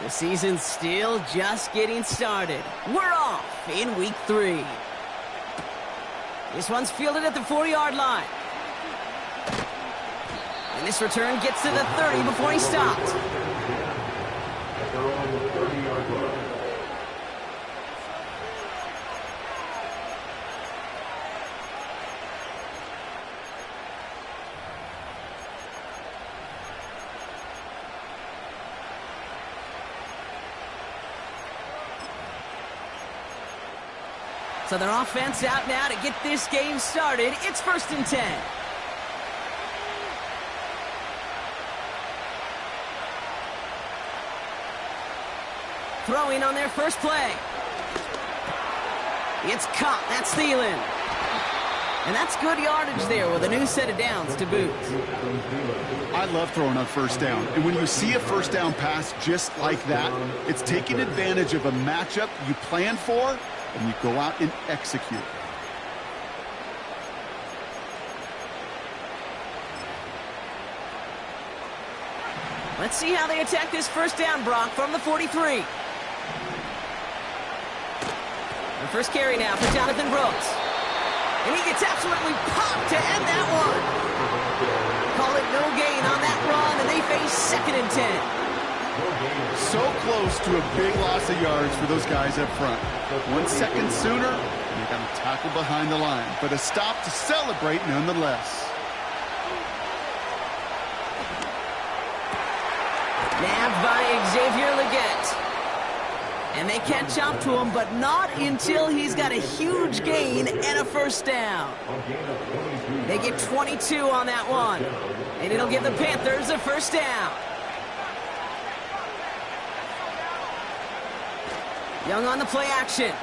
The season's still just getting started. We're off in week 3. This one's fielded at the 4-yard line. And this return gets to the 30 before he stopped. So their offense out now to get this game started. It's 1st and 10. Throwing on their first play. It's caught. That's Thielen. And that's good yardage there with a new set of downs to boot. I love throwing on 1st down. And when you see a 1st down pass just like that, it's taking advantage of a matchup you planned for, and you go out and execute. Let's see how they attack this 1st down, Brock, from the 43. The first carry now for Jonathan Brooks. And he gets absolutely popped to end that one. Call it no gain on that run, and they face 2nd and 10. So close to a big loss of yards for those guys up front. 1 second sooner, and they got to tackle behind the line. But a stop to celebrate nonetheless. Nabbed by Xavier Legette. And they catch up to him, but not until he's got a huge gain and a 1st down. They get 22 on that one. And it'll give the Panthers a 1st down. Young on the play action.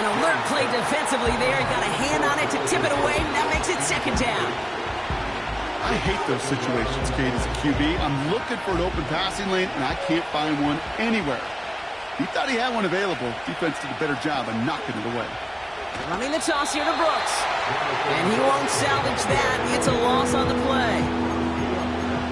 An alert play defensively there. Got a hand on it to tip it away. That makes it 2nd down. I hate those situations, Kate, as a QB. I'm looking for an open passing lane, and I can't find one anywhere. He thought he had one available. Defense did a better job of knocking it away. Running the toss here to Brooks. And he won't salvage that. It's a loss on the play.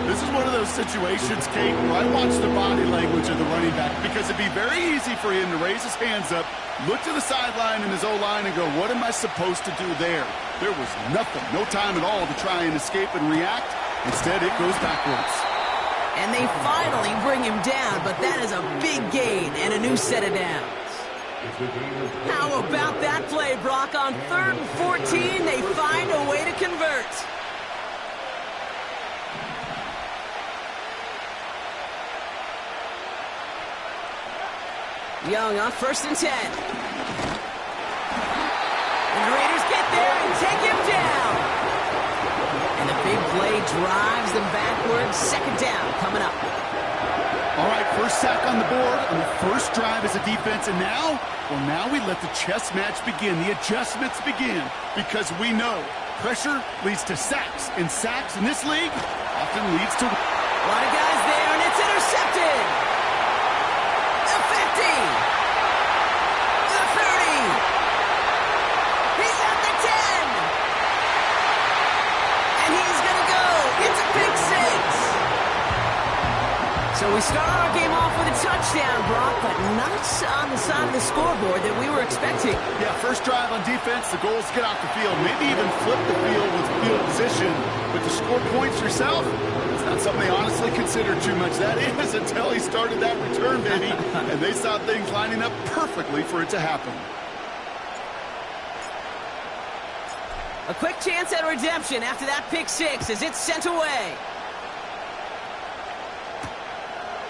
This is one of those situations, Kate, where I watch the body language of the running back, because it'd be very easy for him to raise his hands up, look to the sideline in his O-line and go, what am I supposed to do there? There was nothing, no time at all to try and escape and react. Instead, it goes backwards. And they finally bring him down, but that is a big gain and a new set of downs. How about that play, Brock? On 3rd and 14, they find a way to convert. Young on 1st and 10. And the Raiders get there and take him down. And the big play drives them backwards. 2nd down coming up. All right, 1st sack on the board on the 1st drive as a defense. And now, well, now we let the chess match begin. The adjustments begin, because we know pressure leads to sacks. And sacks in this league often leads to... A lot of guys there, and it's intercepted. So we start our game off with a touchdown, Brock, but not on the side of the scoreboard that we were expecting. Yeah, 1st drive on defense, the goal is to get off the field, maybe even flip the field with field position. But to score points yourself, it's not something they honestly consider too much. That is until he started that return, baby, and they saw things lining up perfectly for it to happen. A quick chance at redemption after that pick 6 as it's sent away.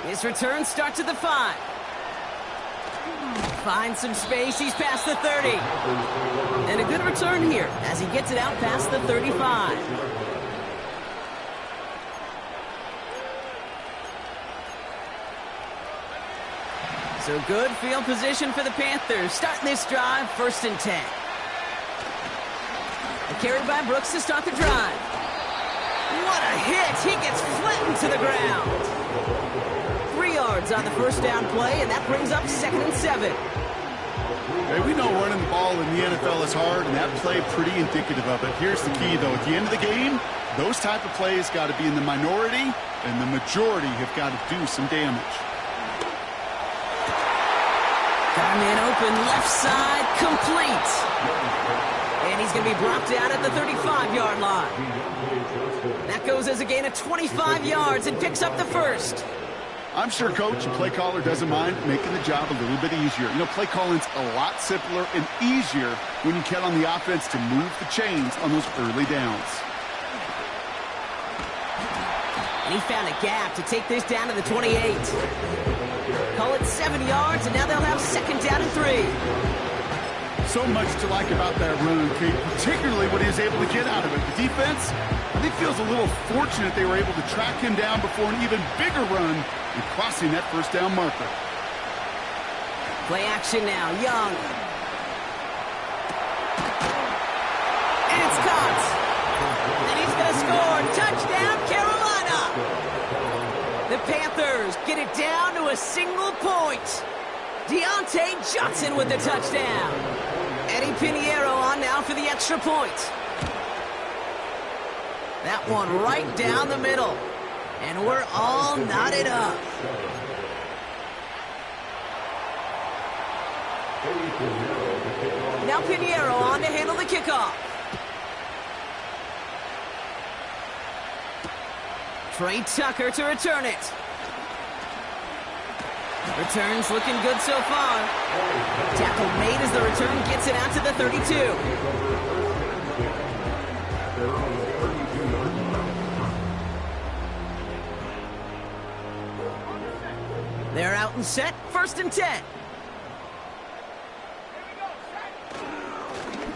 His return starts at the 5. Finds some space. He's past the 30. And a good return here as he gets it out past the 35. So good field position for the Panthers. Starting this drive, 1st and 10. A carry by Brooks to start the drive. What a hit. He gets flattened to the ground. 3 yards on the 1st down play, and that brings up 2nd and 7. Hey, we know running the ball in the NFL is hard, and that play pretty indicative of it. Here's the key, though. At the end of the game, Those type of plays got to be in the minority, and the majority have got to do some damage. Got a man open, left side, complete. And he's going to be brought down at the 35-yard line. That goes as a gain of 25 yards and picks up the first. I'm sure Coach and play caller doesn't mind making the job a little bit easier. You know, play calling's a lot simpler and easier when you count on the offense to move the chains on those early downs. And he found a gap to take this down to the 28. Call it 7 yards, and now they'll have second down and 3. So much to like about that run, Kate, particularly what he was able to get out of it. The defense, I think, feels a little fortunate they were able to track him down before an even bigger run and crossing that first down marker. Play action now, Young. And it's caught. And he's going to score. Touchdown, Carolina. The Panthers get it down to a single point. Deontay Johnson with the touchdown. Eddie Pinheiro on now for the extra point. That one right down the middle. And we're all knotted up. Now Pinheiro on to handle the kickoff. Trey Tucker to return it. Return's looking good so far. Tackle made as the return gets it out to the 32. They're out and set, 1st and 10.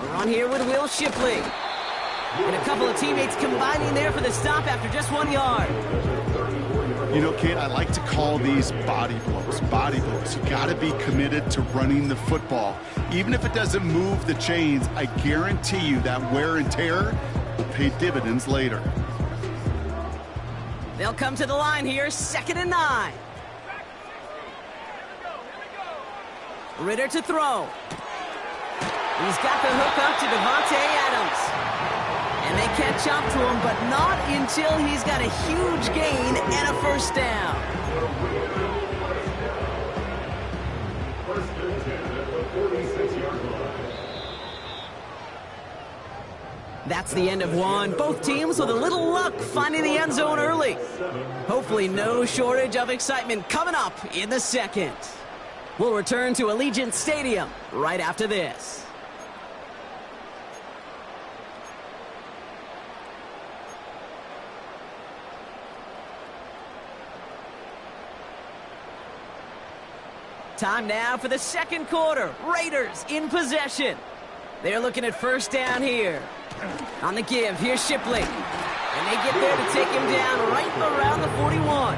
We're on here with Will Shipley. And a couple of teammates combining there for the stop after just 1 yard. You know, Kate, I like to call these body blows. Body blows. You got to be committed to running the football. Even if it doesn't move the chains, I guarantee you that wear and tear will pay dividends later. They'll come to the line here, 2nd and 9. Ritter to throw. He's got the hook up to Devontae Adams. And they catch up to him, but not until he's got a huge gain and a first down. That's the end of one. Both teams with a little luck finding the end zone early. Hopefully no shortage of excitement coming up in the second. We'll return to Allegiant Stadium right after this. Time now for the second quarter. Raiders in possession. They're looking at first down here. On the give, here's Shipley. And they get there to take him down right around the 41.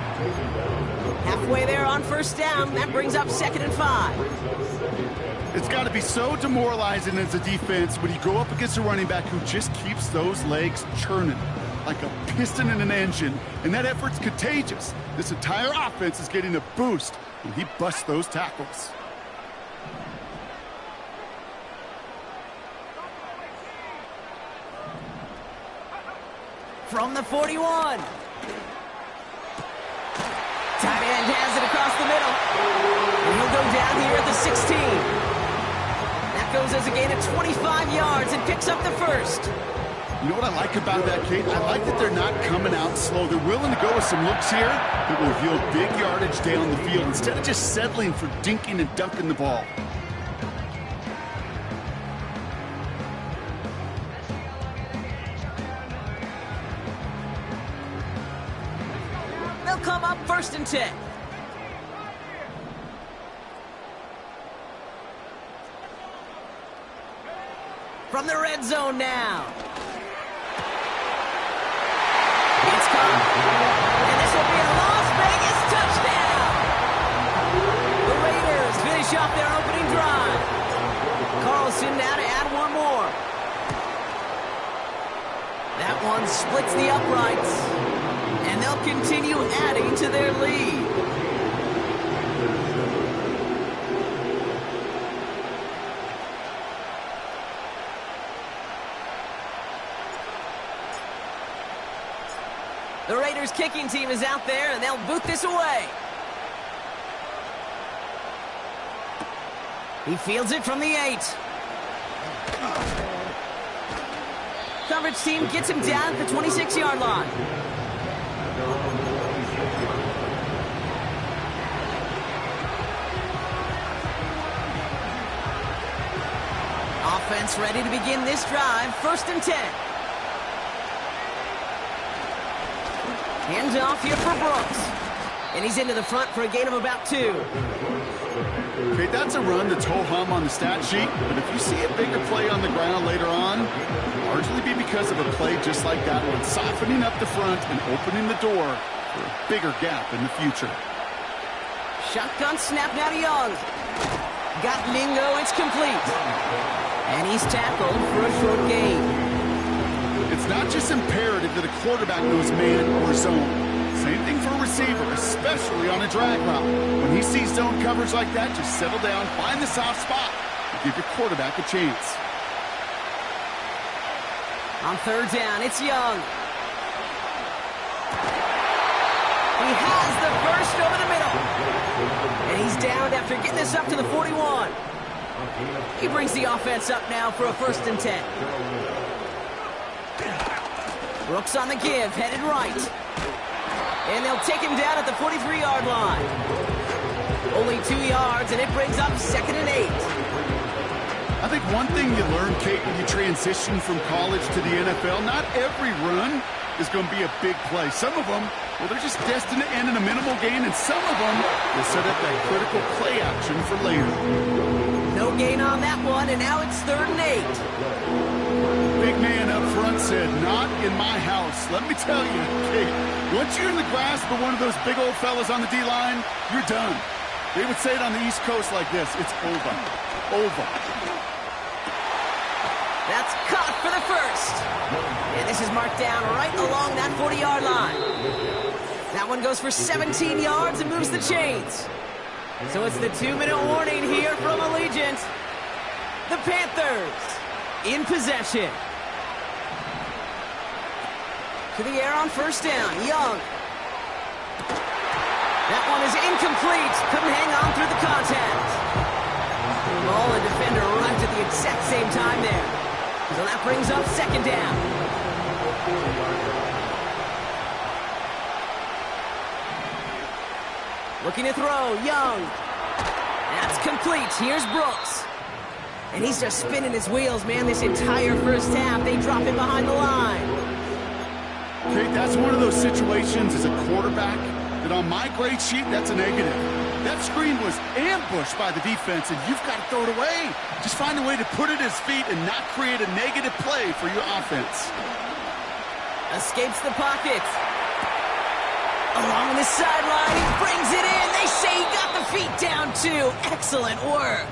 Halfway there on first down. That brings up 2nd and 5. It's got to be so demoralizing as a defense when you go up against a running back who just keeps those legs churning like a piston in an engine, and that effort's contagious. This entire offense is getting a boost when he busts those tackles. From the 41. Tight end has it across the middle. And he'll go down here at the 16. That goes as a gain of 25 yards and picks up the first. You know what I like about that, Kate? I like that they're not coming out slow. They're willing to go with some looks here that will yield big yardage down the field instead of just settling for dinking and dunking the ball. They'll come up 1st and 10. From the red zone now. It's caught. And this will be a Las Vegas touchdown. The Raiders finish off their opening drive. Carlson now to add one more. That one splits the uprights. And they'll continue adding to their lead. The Raiders kicking team is out there, and they'll boot this away. He fields it from the 8. Coverage team gets him down at the 26-yard line. Offense ready to begin this drive. 1st and 10. Hands off here for Brooks. And he's into the front for a gain of about 2. Okay, that's a run that's ho-hum on the stat sheet, but if you see a bigger play on the ground later on, largely be because of a play just like that one, softening up the front and opening the door for a bigger gap in the future. Shotgun snap now to Young. Got Mingo, it's complete. And he's tackled for a short gain. It's not just imperative that a quarterback knows man or zone. Same thing for a receiver, especially on a drag route. When he sees zone coverage like that, just settle down, find the soft spot, and give your quarterback a chance. On 3rd down, it's Young. He has the first over the middle. And he's down after getting this up to the 41. He brings the offense up now for a 1st and 10. Brooks on the give, headed right. And they'll take him down at the 43-yard line. Only 2 yards, and it brings up 2nd and 8. I think one thing you learn, Kate, when you transition from college to the NFL, not every run is going to be a big play. Some of them, well, they're just destined to end in a minimal gain, and some of them will set up that critical play action for later. No gain on that one, and now it's 3rd and 8. Big man up front said, not in my house. Let me tell you, Kate, once you're in the grasp of one of those big old fellas on the D-line, you're done. They would say it on the East Coast like this, it's over. Over. That's caught for the 1st. And this is marked down right along that 40-yard line. That one goes for 17 yards and moves the chains. So it's the 2-minute warning here from Allegiant. The Panthers in possession. To the air on 1st down. Young. That one is incomplete. Couldn't hang on through the contact. Ball and defender arrived at the exact same time there. So that brings up 2nd down. Looking to throw, Young. That's complete. Here's Brooks. And he's just spinning his wheels, man, this entire 1st half. They drop him behind the line. Okay, that's one of those situations as a quarterback that on my grade sheet, that's a negative. That screen was ambushed by the defense, and you've got to throw it away. Just find a way to put it at his feet and not create a negative play for your offense. Escapes the pocket. Along the sideline, he brings it in. They say he got the feet down, too. Excellent work.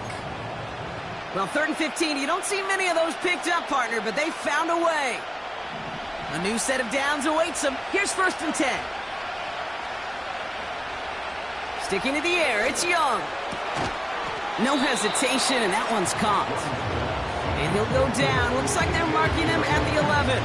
Well, 3rd and 15, you don't see many of those picked up, partner, but they found a way. A new set of downs awaits them. Here's 1st and 10. Sticking to the air, it's Young. No hesitation, and that one's caught. And he'll go down. Looks like they're marking him at the 11.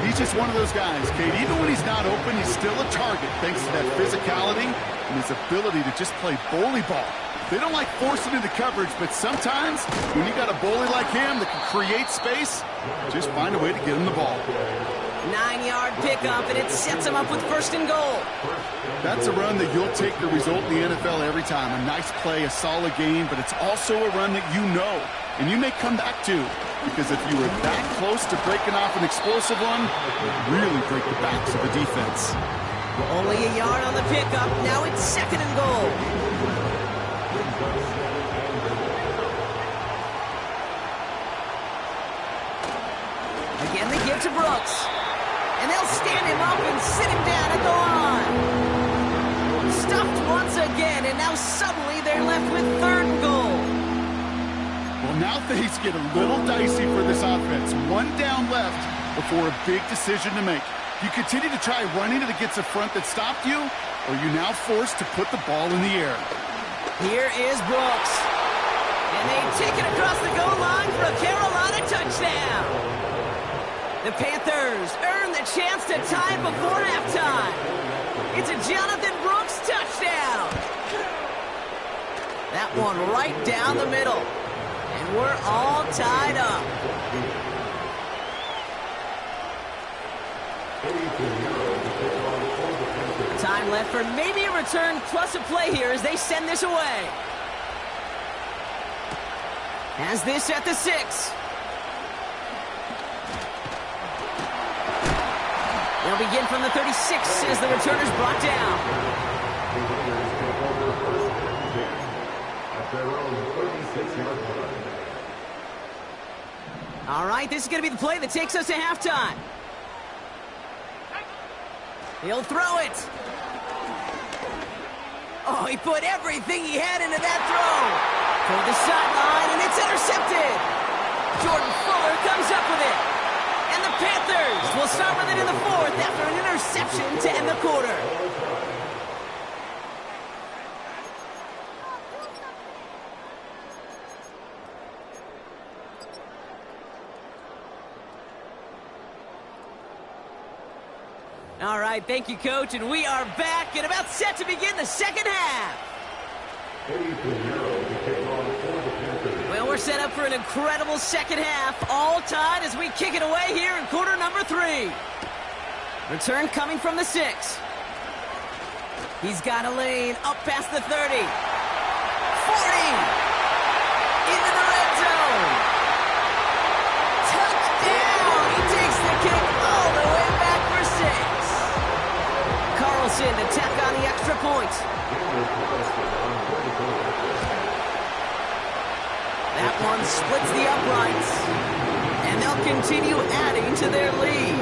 He's just one of those guys, Kate. Even when he's not open, he's still a target thanks to that physicality and his ability to just play bully ball. They don't like forcing into coverage, but sometimes when you got a bully like him that can create space, just find a way to get him the ball. 9-yard pickup, and it sets him up with 1st and goal. That's a run that you'll take the result in the NFL every time. A nice play, a solid game, but it's also a run that you know, and you may come back to. Because if you were that close to breaking off an explosive one, it would really break the backs of the defense. Only a yard on the pickup. Now it's 2nd and goal. Again, they give to Brooks. And they'll stand him up and sit him down at the line. Stuffed once again, and now suddenly they're left with 3rd and goal. Well, now things get a little dicey for this offense. 1 down left before a big decision to make. You continue to try running it against a front that stopped you, or you're now forced to put the ball in the air. Here is Brooks. And they take it across the goal line for a Carolina touchdown. The Panthers earn the chance to tie it before halftime. It's a Jonathan Brooks touchdown. That one right down the middle. And we're all tied up. Time left for maybe a return plus a play here as they send this away. Has this at the 6. They'll begin from the 36 as the returner's brought down. All right, this is going to be the play that takes us to halftime. He'll throw it. Oh, he put everything he had into that throw. Toward the sideline, and it's intercepted. Jordan Fuller comes up with it. And the Panthers will start with it in the 4th after an interception to end the quarter. All right, thank you, Coach, and we are back and about set to begin the second half. Well, we're set up for an incredible second half, all tied as we kick it away here in quarter number 3. Return coming from the 6. He's got a lane up past the 30. 40. Into the red zone. Touchdown! He takes the kick all the way back for 6. Carlson to tack on the extra point. That one splits the uprights, and they'll continue adding to their lead.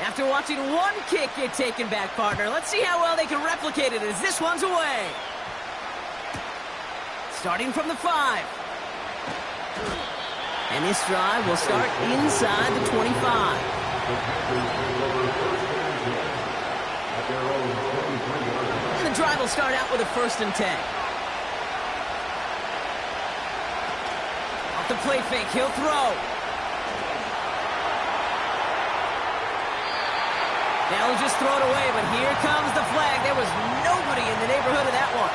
After watching one kick get taken back, partner, let's see how well they can replicate it as this one's away. Starting from the 5. And this drive will start inside the 25. And the drive will start out with a 1st and 10. Off the play fake, he'll throw. They'll just throw it away, but here comes the flag. There was nobody in the neighborhood of that one.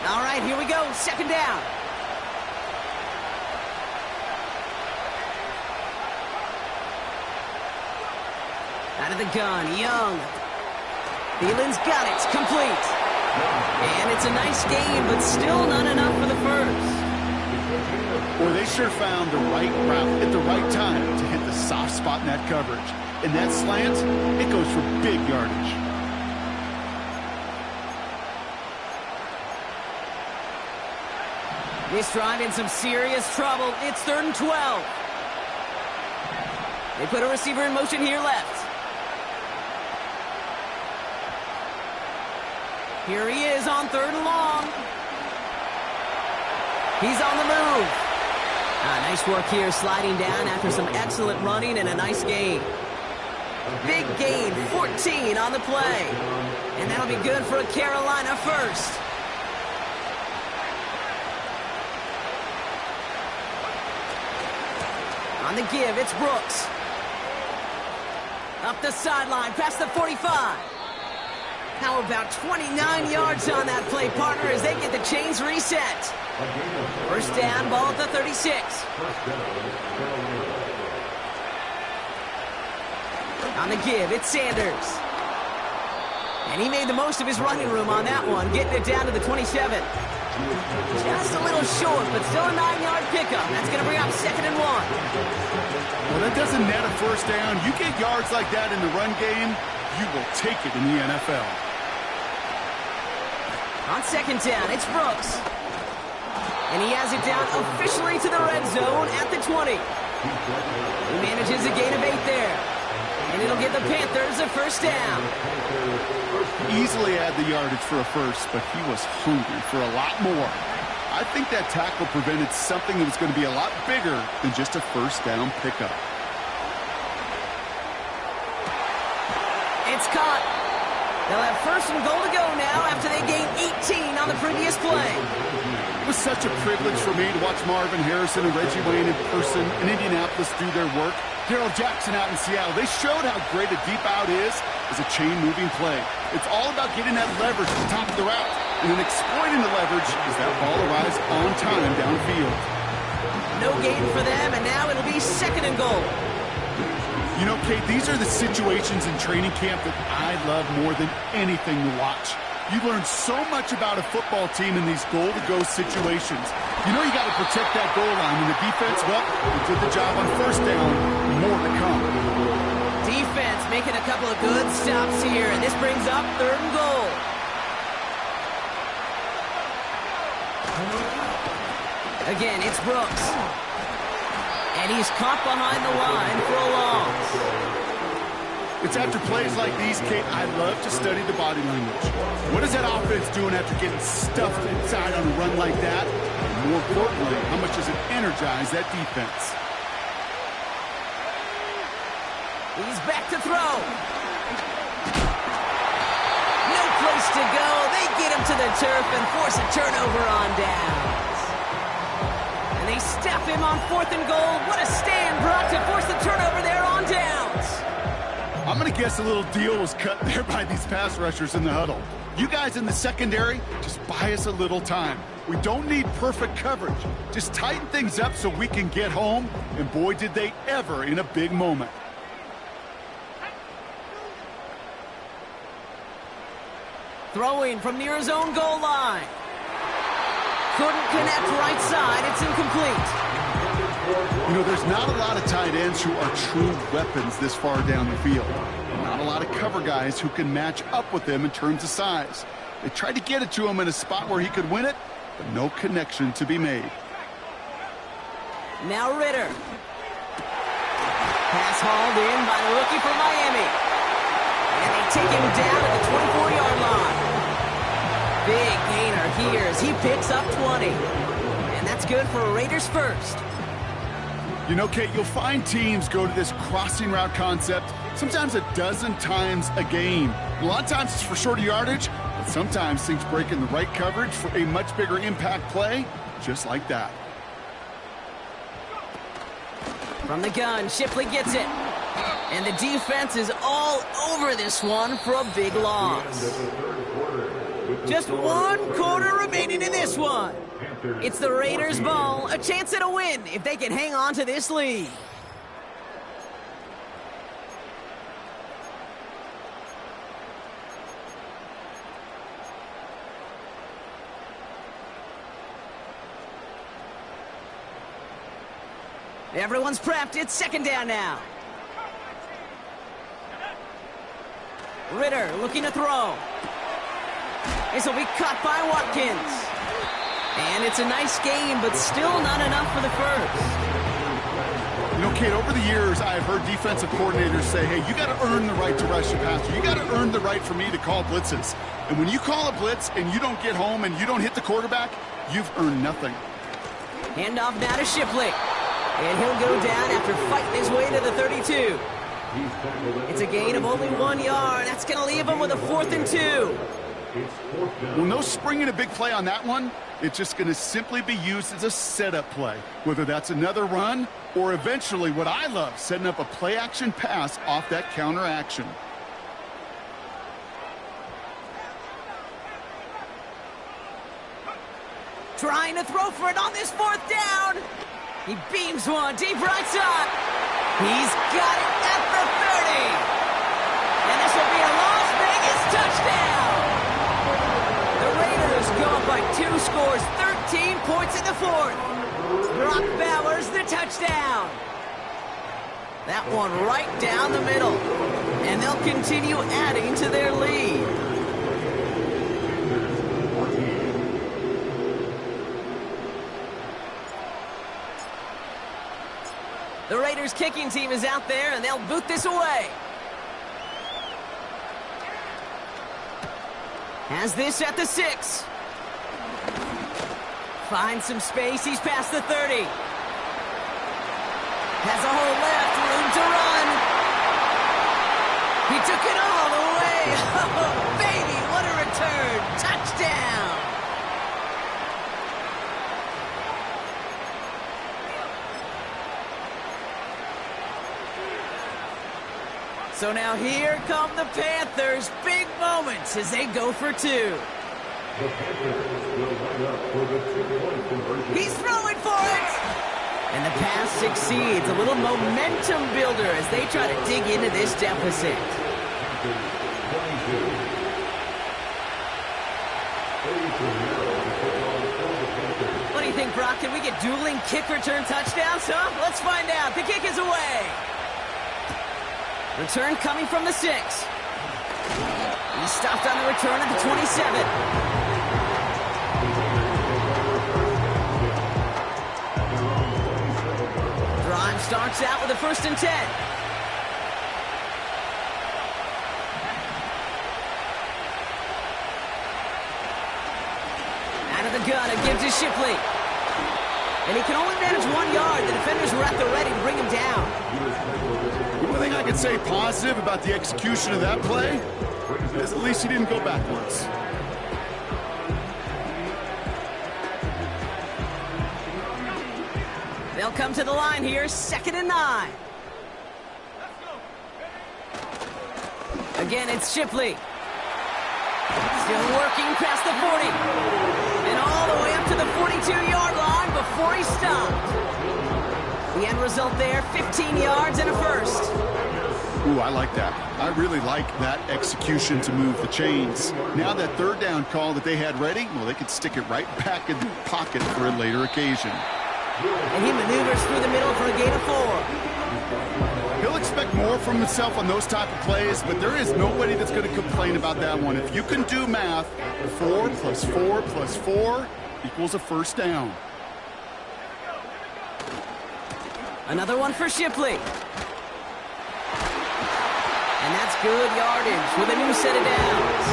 All right, here we go. Second down. Out of the gun, Young. Thielen's got it. Complete. And it's a nice game, but still not enough for the first. Boy, they sure found the right route at the right time to hit the soft spot in that coverage. And that slant, it goes for big yardage. This drive in some serious trouble. It's 3rd and 12. They put a receiver in motion here left. Here he is on 3rd and long. He's on the move. Nice work here sliding down after some excellent running and a nice gain. Big gain, 14 on the play. And that'll be good for a Carolina first. On the give, it's Brooks. Up the sideline, past the 45. How about 29 yards on that play, partner, as they get the chains reset. First down, ball at the 36. On the give, it's Sanders. And he made the most of his running room on that one, getting it down to the 27. Just a little short, but still a 9-yard pickup. That's going to bring up 2nd and 1. Well, that doesn't net a first down. You get yards like that in the run game, you will take it in the NFL. On 2nd down, it's Brooks. And he has it down officially to the red zone at the 20. He manages a gain of 8 there. And it'll give the Panthers a first down. Easily had the yardage for a first, but he was hungry for a lot more. I think that tackle prevented something that was going to be a lot bigger than just a first down pickup. It's caught. They'll have first and goal to go now after they gained 18 on the previous play. It was such a privilege for me to watch Marvin Harrison and Reggie Wayne in person in Indianapolis do their work. Darrell Jackson out in Seattle, they showed how great a deep out is as a chain-moving play. It's all about getting that leverage at the top of the route, and then exploiting the leverage as that ball arrives on time downfield. No gain for them, and now it'll be second and goal. You know, Kate, these are the situations in training camp that I love more than anything to watch. You learn so much about a football team in these goal-to-go situations. You know you got to protect that goal line, and the defense, well, they did the job on first down. More to come. Defense making a couple of good stops here, and this brings up third and goal. Again, it's Brooks. And he's caught behind the line for a loss. It's after plays like these, Kate, I love to study the body language. What is that offense doing after getting stuffed inside on a run like that? And more importantly, how much does it energize that defense? He's back to throw. No place to go. They get him to the turf and force a turnover on downs. And they step him on fourth and goal. What a stand, Brock, to force the turnover there on downs. I'm going to guess a little deal was cut there by these pass rushers in the huddle. You guys in the secondary, just buy us a little time. We don't need perfect coverage. Just tighten things up so we can get home. And boy, did they ever in a big moment. Throwing from near his own goal line. Couldn't connect right side. It's incomplete. You know, there's not a lot of tight ends who are true weapons this far down the field. Not a lot of cover guys who can match up with them in terms of size. They tried to get it to him in a spot where he could win it, but no connection to be made. Now Ritter. Pass hauled in by the rookie from Miami. And they take him down at the 24-yard line. Big gainer here as he picks up 20. And that's good for Raiders first. You know, Kate, you'll find teams go to this crossing route concept sometimes a dozen times a game. A lot of times it's for shorter yardage, but sometimes things break in the right coverage for a much bigger impact play, just like that. From the gun, Shipley gets it. And the defense is all over this one for a big loss. Just 1 quarter remaining in this one. It's the Raiders' ball, a chance at a win if they can hang on to this lead. Everyone's prepped. It's second down now. Ritter looking to throw. This will be caught by Watkins. And it's a nice game, but still not enough for the first. You know, Kate, over the years, I've heard defensive coordinators say, hey, you got to earn the right to rush the passer. You got to earn the right for me to call blitzes. And when you call a blitz and you don't get home and you don't hit the quarterback, you've earned nothing. Handoff now to Shipley. And he'll go down after fighting his way to the 32. It's a gain of only 1 yard. That's going to leave him with a 4th and 2. Well, no springing a big play on that one. It's just going to simply be used as a setup play, whether that's another run or eventually what I love, setting up a play-action pass off that counter action. Trying to throw for it on this 4th down. He beams one deep right side. He's got it at the 30. And this will be a Las Vegas touchdown. The Raiders go up by 2 scores, 13 points in the 4th. Brock Bowers the touchdown. That one right down the middle. And they'll continue adding to their lead. The Raiders kicking team is out there, and they'll boot this away. Has this at the 6. Finds some space. He's past the 30. Has a hole left. Room to run. He took it all the way. Oh, baby, what a return. Touchdown. So now here come the Panthers. Big moments as they go for two. He's throwing for it. And the pass succeeds. A little momentum builder as they try to dig into this deficit. What do you think, Brock? Can we get dueling kick return touchdowns, huh? Let's find out. The kick is away. Return coming from the 6. He stopped on the return at the 27. Drive starts out with a 1st and 10. Out of the gun, it gives to Shipley. And he can only manage 1 yard. The defenders were at the ready to bring him down. One thing I can say positive about the execution of that play is at least he didn't go backwards. They'll come to the line here, 2nd and 9. Again, it's Shipley. Still working past the 40. And all the way up to the 42-yard line before he stopped. The end result there, 15 yards and a 1st. Ooh, I like that. I really like that execution to move the chains. Now that 3rd down call that they had ready, well, they could stick it right back in the pocket for a later occasion. And he maneuvers through the middle for a gain of 4. He'll expect more from himself on those type of plays, but there is nobody that's going to complain about that one. If you can do math, 4 plus 4 plus 4 equals a 1st down. Another one for Shipley. And that's good yardage with a new set of downs.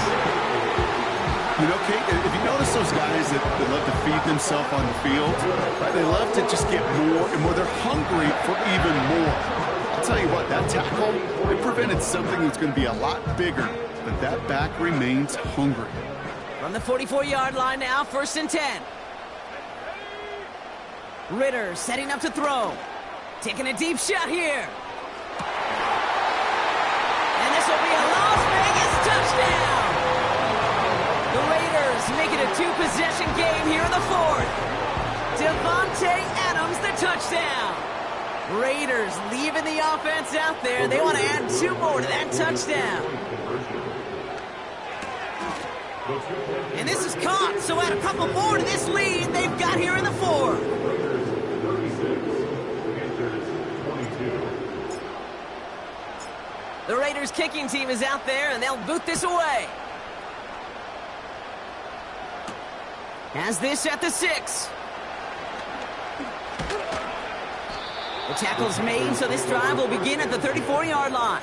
You know, Kate, if you notice those guys that love to feed themselves on the field, right, they love to just get more and more. They're hungry for even more. I'll tell you what, that tackle, it prevented something that's going to be a lot bigger, but that back remains hungry. From the 44-yard line now, 1st and 10. Ritter setting up to throw. Taking a deep shot here. And this will be a Las Vegas touchdown. The Raiders make it a 2-possession game here in the 4th. Devontae Adams, the touchdown. Raiders leaving the offense out there. They want to add 2 more to that touchdown. And this is caught, so add a couple more to this lead they've got here in the 4th. The Raiders kicking team is out there, and they'll boot this away. Has this at the 6. The tackle's made, so this drive will begin at the 34-yard line.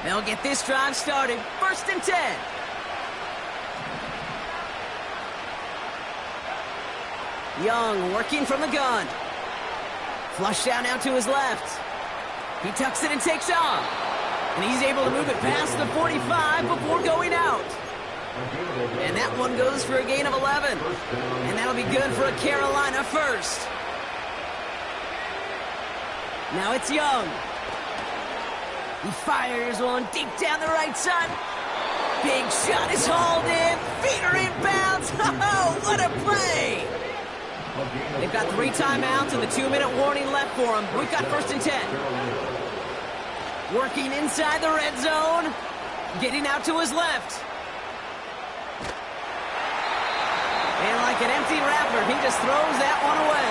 They'll get this drive started. 1st and 10. Young working from the gun. Flush down out to his left. He tucks it and takes off. And he's able to move it past the 45 before going out. And that one goes for a gain of 11. And that'll be good for a Carolina 1st. Now it's Young. He fires one deep down the right side. Big shot is hauled in. Feet are inbounds. Oh, what a play! They've got 3 timeouts and the 2-minute warning left for them. We've got 1st and 10. Working inside the red zone. Getting out to his left. And like an empty wrapper, he just throws that one away.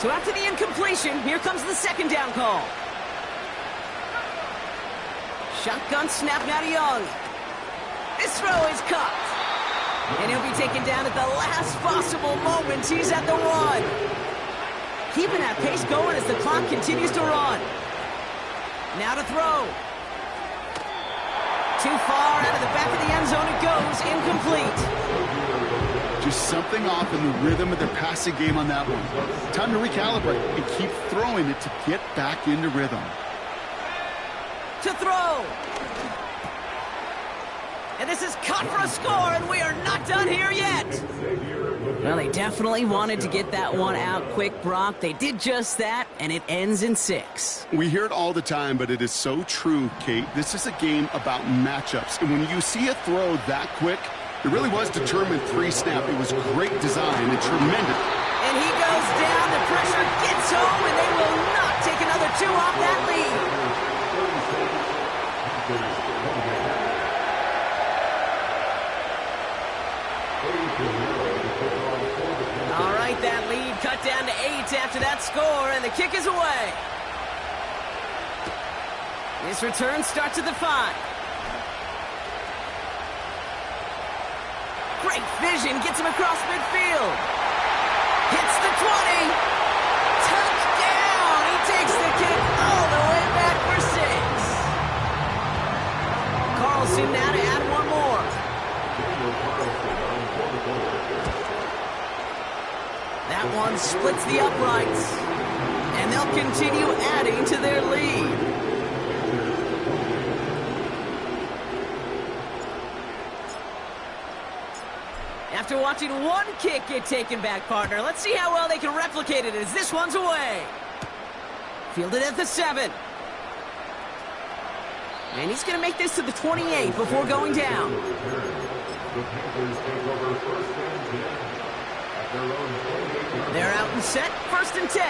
So after the incompletion, here comes the 2nd down call. Shotgun snap now to Young. This throw is caught. And he'll be taken down at the last possible moment. He's at the 1. keeping that pace going as the clock continues to run. Now to throw. Too far out of the back of the end zone it goes, incomplete. Just something off in the rhythm of their passing game on that one. Time to recalibrate and keep throwing it to get back into rhythm. To throw. And this is cut for a score, and we are not done here yet. Well, they definitely wanted to get that one out quick, Brock. They did just that, and it ends in 6. We hear it all the time, but it is so true, Kate. This is a game about matchups. And when you see a throw that quick, it really was determined pre-snap. It was great design and tremendous. And he goes down. The pressure gets home, and they will not take another 2 off that lead. All right, that lead cut down to 8 after that score, and the kick is away. This return starts at the 5. Great vision, gets him across midfield. Hits the 20. Touchdown! He takes the kick all the way back for 6. Carlson now to add one more. That one splits the uprights, and they'll continue adding to their lead. After watching one kick get taken back, partner, let's see how well they can replicate it as this one's away. Fielded at the 7. And he's going to make this to the 28 before going down. They're out and set, 1st and 10.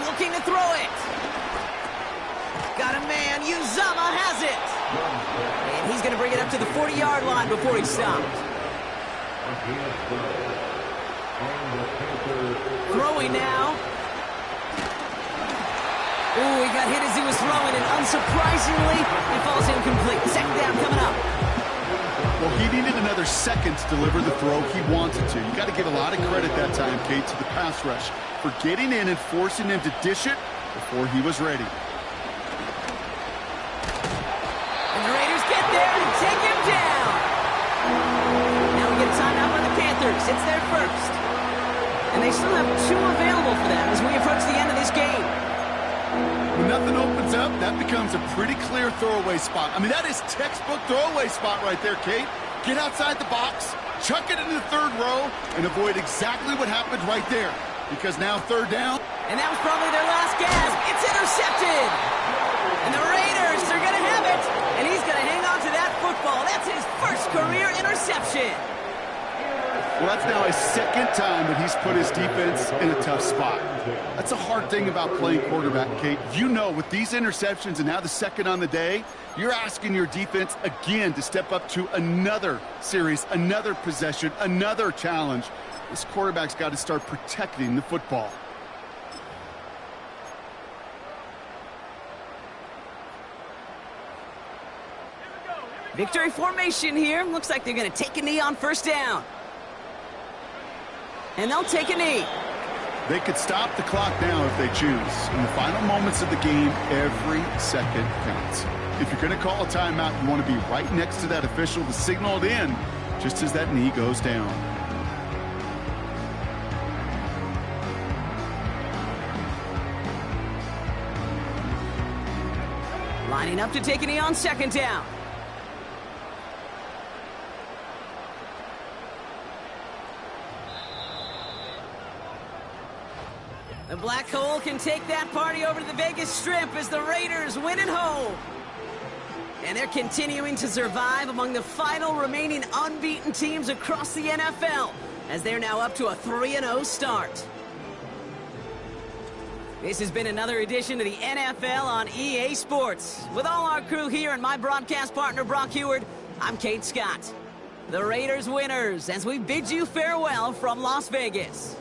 Looking to throw it. Got a man, Uzama has it. And he's going to bring it up to the 40-yard line before he's stopped. Throwing now. Ooh, he got hit as he was throwing, and unsurprisingly, he falls incomplete. 2nd down coming up. Well, he needed another second to deliver the throw he wanted to. You got to give a lot of credit that time, Kate, to the pass rush for getting in and forcing him to dish it before he was ready. And the Raiders get there and take him down. Now we get a timeout by the Panthers. It's their first. And they still have 2 available for them as we approach the end of this game. When nothing opens up, that becomes a pretty clear throwaway spot. I mean, that is textbook throwaway spot right there, Kate. Get outside the box, chuck it into the 3rd row, and avoid exactly what happened right there. Because now 3rd down. And that was probably their last gasp. It's intercepted. And the Raiders are going to have it. And he's going to hang on to that football. That's his first career interception. Well, that's now his 2nd time that he's put his defense in a tough spot. That's a hard thing about playing quarterback, Kate. You know, with these interceptions and now the 2nd on the day, you're asking your defense again to step up to another series, another possession, another challenge. This quarterback's got to start protecting the football. Victory formation here. Looks like they're going to take a knee on 1st down. And they'll take a knee. They could stop the clock now if they choose. In the final moments of the game, every second counts. If you're going to call a timeout, you want to be right next to that official to signal it in just as that knee goes down. Lining up to take a knee on 2nd down. The Black Hole can take that party over to the Vegas Strip as the Raiders win at home. And they're continuing to survive among the final remaining unbeaten teams across the NFL as they're now up to a 3-0 start. This has been another edition of the NFL on EA Sports. With all our crew here and my broadcast partner, Brock Heward, I'm Kate Scott. The Raiders winners as we bid you farewell from Las Vegas.